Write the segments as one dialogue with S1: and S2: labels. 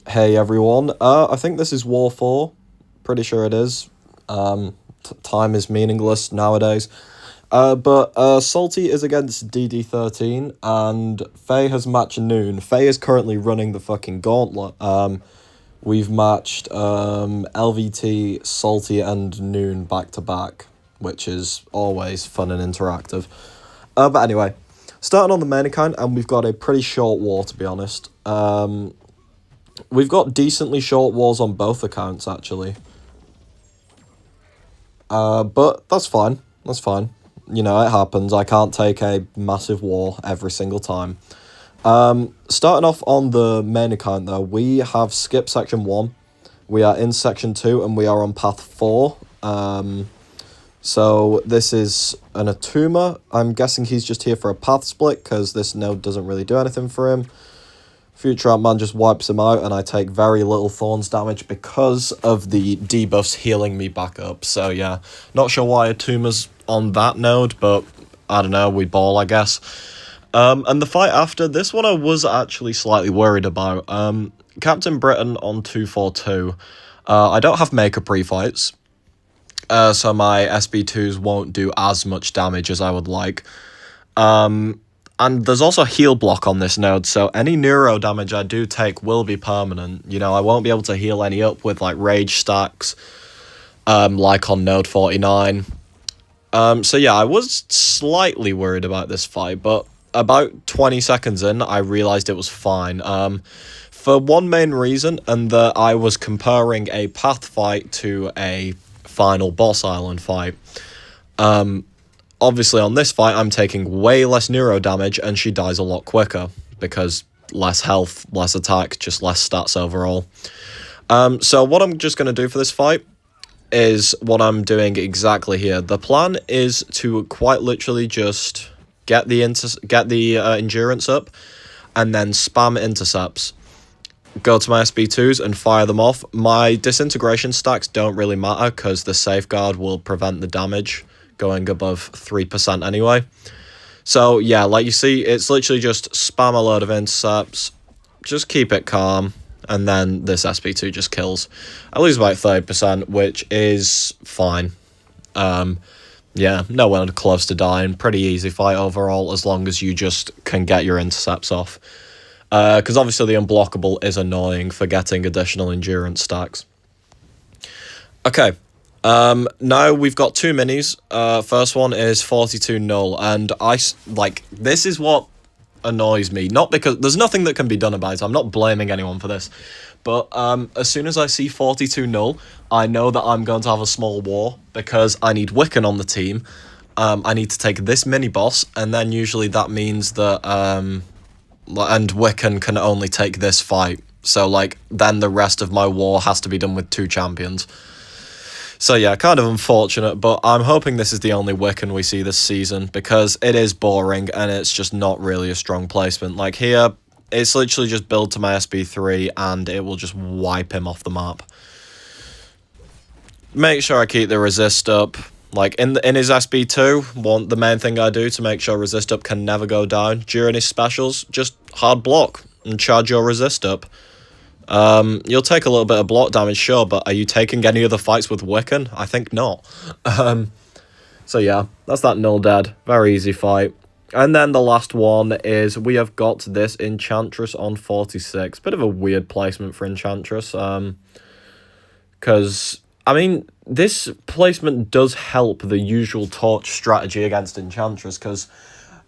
S1: Hey everyone, I think this is War 4. Pretty sure it is. Time is meaningless nowadays. But Salty is against DD13 and Faye has matched Newn. Faye is currently running the fucking gauntlet. We've matched LVT, Salty, and Newn back to back, which is always fun and interactive. But anyway, starting on the main account, and we've got a pretty short war to be honest. We've got decently short wars on both accounts, actually. But that's fine. That's fine. You know, it happens. I can't take a massive war every single time. Starting off on the main account, though, we have skipped Section 1. We are in Section 2, and we are on Path 4. So this is an Atuma. I'm guessing he's just here for a path split, because this node doesn't really do anything for him. Future Ant-Man just wipes him out, and I take very little Thorns damage because of the debuffs healing me back up. So yeah, not sure why Atuma's on that node, but I don't know, we ball, I guess. And the fight after, this one I was actually slightly worried about. Captain Britain on 242. I don't have Maker pre-fights, so my SB2s won't do as much damage as I would like. And there's also a heal block on this node, so any neuro damage I do take will be permanent. You know, I won't be able to heal any up with, like, rage stacks, like on node 49. So yeah, I was slightly worried about this fight, but about 20 seconds in, I realised it was fine. For one main reason, and that I was comparing a path fight to a final boss island fight. Obviously, on this fight, I'm taking way less neuro damage, and she dies a lot quicker, because less health, less attack, just less stats overall. So what I'm just going to do for this fight is what I'm doing exactly here. The plan is to quite literally just get the endurance up, and then spam intercepts. Go to my SB2s and fire them off. My disintegration stacks don't really matter, because the safeguard will prevent the damage going above 3% anyway. So yeah, like you see, it's literally just spam a load of intercepts, just keep it calm, and then this SB2 just kills. I lose about 30%, which is fine. Yeah, nowhere close to dying. Pretty easy fight overall, as long as you just can get your intercepts off. Because obviously the unblockable is annoying for getting additional endurance stacks. Okay. Now we've got two minis. First one is 42 null, and this is what annoys me. Not because there's nothing that can be done about it. I'm not blaming anyone for this, but as soon as I see 42 null, I know that I'm going to have a small war, because I need Wiccan on the team. I need to take this mini boss, and then usually that means that and Wiccan can only take this fight. So like then the rest of my war has to be done with two champions. So yeah, kind of unfortunate, but I'm hoping this is the only Wiccan we see this season, because it is boring and it's just not really a strong placement. Like here, it's literally just build to my SB3 and it will just wipe him off the map. Make sure I keep the resist up. Like in his SB2, the main thing I do to make sure resist up can never go down during his specials, just hard block and charge your resist up. You'll take a little bit of block damage, sure, but are you taking any other fights with Wiccan? I think not. So yeah, that's that null dead. Very easy fight. And then the last one is we have got this Enchantress on 46. Bit of a weird placement for Enchantress. Because, I mean, this placement does help the usual Torch strategy against Enchantress, because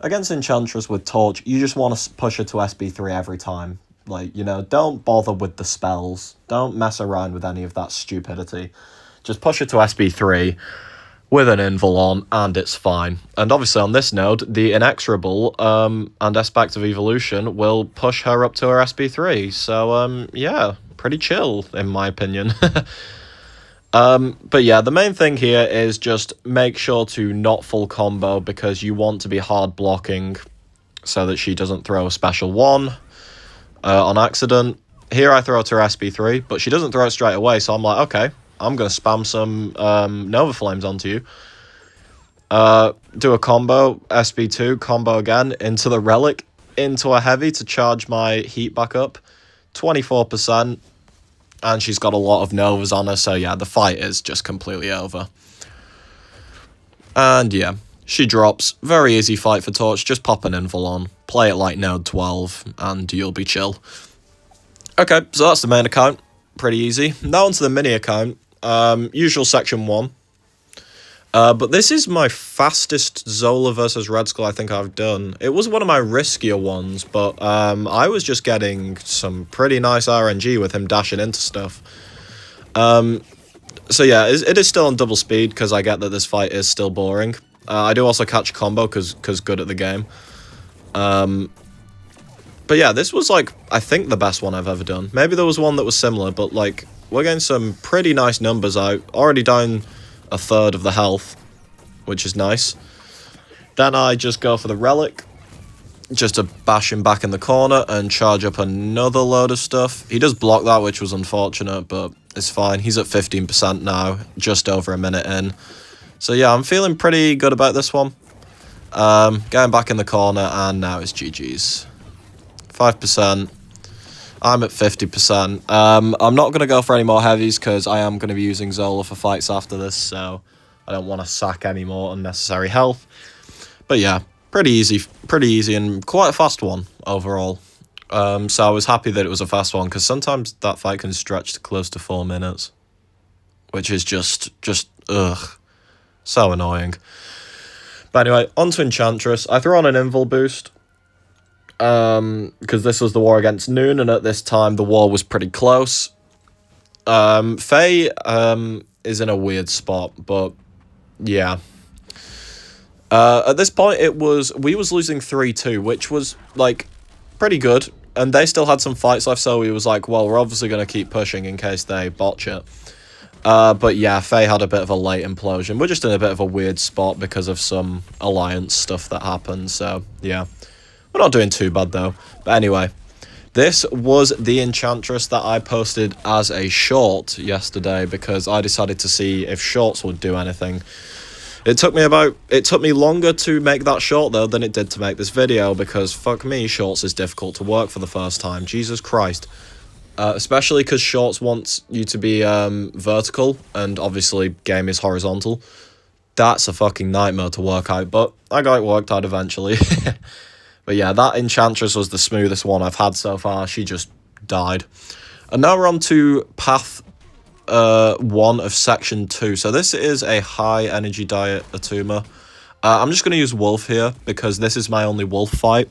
S1: against Enchantress with Torch, you just want to push her to SB3 every time. Like, you know, don't bother with the spells. Don't mess around with any of that stupidity. Just push her to SB3 with an invul on, and it's fine. And obviously on this node, the Inexorable and Aspect of Evolution will push her up to her SB3. So, yeah, pretty chill, in my opinion. But yeah, the main thing here is just make sure to not full combo, because you want to be hard blocking so that she doesn't throw a special one. On accident. Here I throw it to her SB3, but she doesn't throw it straight away, so I'm like, okay, I'm going to spam some Nova Flames onto you. Do a combo, SB2, combo again, into the Relic, into a Heavy to charge my heat back up, 24%. And she's got a lot of Novas on her, so yeah, the fight is just completely over. And yeah, she drops. Very easy fight for Torch, just pop an Invul on. Play it like Node 12, and you'll be chill. Okay, so that's the main account. Pretty easy. Now onto the mini account. Usual section 1. But this is my fastest Zola versus Red Skull I think I've done. It was one of my riskier ones, but I was just getting some pretty nice RNG with him dashing into stuff. So yeah, it is still on double speed, because I get that this fight is still boring. I do also catch a combo, because good at the game. But yeah, this was, like, I think the best one I've ever done. Maybe there was one that was similar, but, like, we're getting some pretty nice numbers out. Already down a third of the health, which is nice. Then I just go for the relic, just to bash him back in the corner and charge up another load of stuff. He does block that, which was unfortunate, but it's fine. He's at 15% now, just over a minute in. So yeah, I'm feeling pretty good about this one. Getting back in the corner, and now it's GG's. 5%. I'm at 50%. I'm not going to go for any more heavies, because I am going to be using Zola for fights after this, so I don't want to sack any more unnecessary health. But yeah, pretty easy and quite a fast one overall. So I was happy that it was a fast one, because sometimes that fight can stretch to close to 4 minutes, which is just ugh, so annoying. But anyway, on to Enchantress. I threw on an Invul boost, because this was the war against Newn, and at this time the war was pretty close. Faye is in a weird spot, but yeah. At this point we was losing 3-2, which was like pretty good, and they still had some fights left, so we was like, well, we're obviously going to keep pushing in case they botch it. But yeah, Faye had a bit of a late implosion. We're just in a bit of a weird spot because of some alliance stuff that happened, so yeah. We're not doing too bad though. But anyway, this was the Enchantress that I posted as a short yesterday, because I decided to see if shorts would do anything. It took me longer to make that short though than it did to make this video, because fuck me, shorts is difficult to work for the first time. Jesus Christ. Especially because shorts wants you to be vertical, and obviously game is horizontal. That's a fucking nightmare to work out, but I got it worked out eventually. But yeah, that Enchantress was the smoothest one I've had so far. She just died. And now we're on to path 1 of section 2. So this is a high energy diet Atuma. I'm just going to use Wolf here, because this is my only Wolf fight.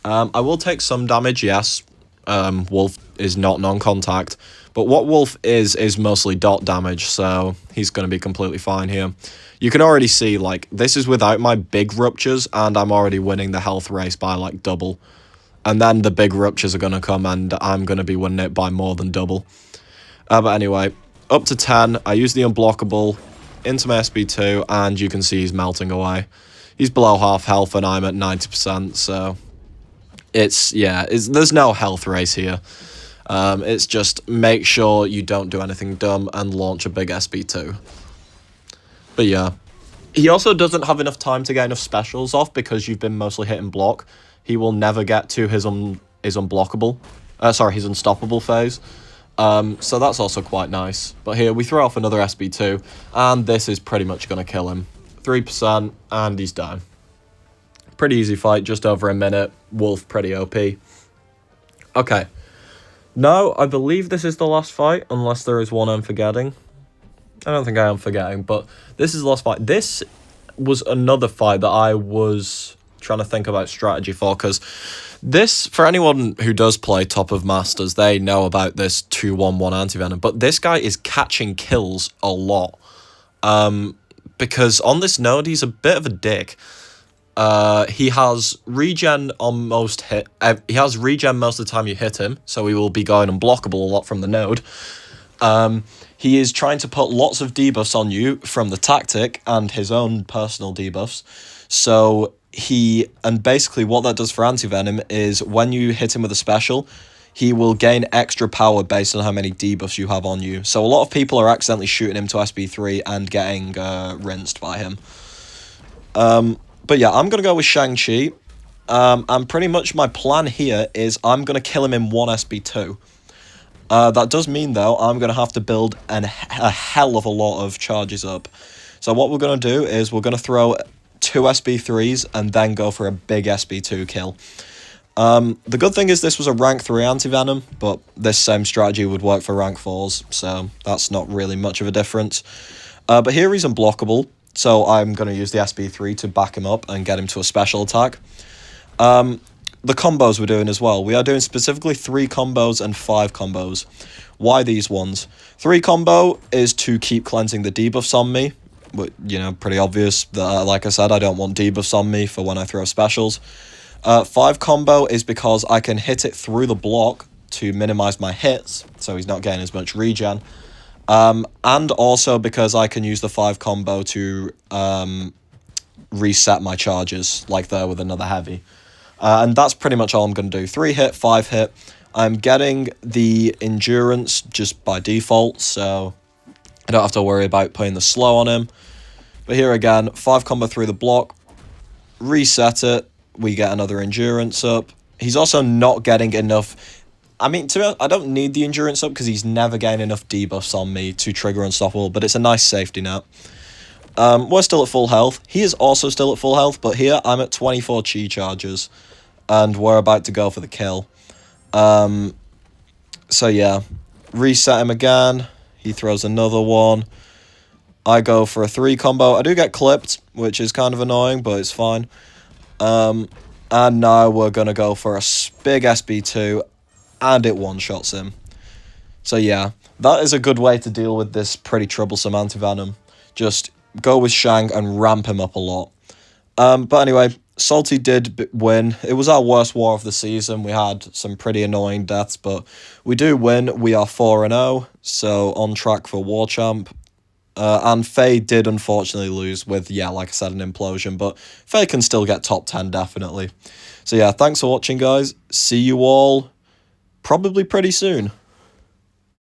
S1: I will take some damage, yes. Wolf is not non-contact. But what Wolf is mostly dot damage, so he's going to be completely fine here. You can already see, like, this is without my big ruptures, and I'm already winning the health race by, like, double. And then the big ruptures are going to come, and I'm going to be winning it by more than double. But anyway, up to 10, I use the unblockable into my SB2, and you can see he's melting away. He's below half health, and I'm at 90%, so there's no health race here. It's just make sure you don't do anything dumb and launch a big SB2. But yeah, he also doesn't have enough time to get enough specials off, because you've been mostly hitting block. He will never get to his unblockable, his unstoppable phase. So that's also quite nice. But here we throw off another SB2, and this is pretty much going to kill him. 3%, and he's down. Pretty easy fight, just over a minute. Wolf pretty OP. Okay. Now, I believe this is the last fight, unless there is one I'm forgetting. I don't think I am forgetting, but this is the last fight. This was another fight that I was trying to think about strategy for, because this, for anyone who does play Top of Masters, they know about this 2-1-1 Anti-Venom, but this guy is catching kills a lot. Because on this node, he's a bit of a dick. He has regen on most he has regen most of the time you hit him, so he will be going unblockable a lot from the node. He is trying to put lots of debuffs on you from the tactic and his own personal debuffs. So and basically what that does for Anti-Venom is when you hit him with a special, he will gain extra power based on how many debuffs you have on you. So a lot of people are accidentally shooting him to SB3 and getting rinsed by him. But yeah, I'm going to go with Shang-Chi. And pretty much my plan here is I'm going to kill him in one SB2. That does mean, though, I'm going to have to build a hell of a lot of charges up. So what we're going to do is we're going to throw 2 SB3s and then go for a big SB2 kill. The good thing is this was a rank 3 Anti-Venom, but this same strategy would work for rank 4s, so that's not really much of a difference. But here he's unblockable, so I'm going to use the SB3 to back him up and get him to a special attack. The combos we're doing as well. We are doing specifically 3 combos and 5 combos. Why these ones? 3 combo is to keep cleansing the debuffs on me. But, you know, pretty obvious that, like I said, I don't want debuffs on me for when I throw specials. 5 combo is because I can hit it through the block to minimize my hits, so he's not getting as much regen. And also because I can use the 5 combo to reset my charges, like there with another heavy. And that's pretty much all I'm going to do. 3 hit, 5 hit. I'm getting the endurance just by default, so I don't have to worry about putting the slow on him. But here again, 5 combo through the block, reset it, we get another endurance up. He's also not getting enough. I mean, to be honest, I don't need the endurance up because he's never getting enough debuffs on me to trigger unstoppable, but it's a nice safety net. We're still at full health. He is also still at full health, but here I'm at 24 chi charges, and we're about to go for the kill. So yeah, reset him again. He throws another one. I go for a 3 combo. I do get clipped, which is kind of annoying, but it's fine. And now we're going to go for a big SB2, and it one-shots him. So yeah, that is a good way to deal with this pretty troublesome Anti-Venom. Just go with Shang and ramp him up a lot. But anyway, Salty did win. It was our worst war of the season. We had some pretty annoying deaths, but we do win. We are 4-0, so on track for War Champ. And Faye did unfortunately lose with, yeah, like I said, an implosion, but Faye can still get top 10 definitely. So yeah, thanks for watching, guys. See you all probably pretty soon.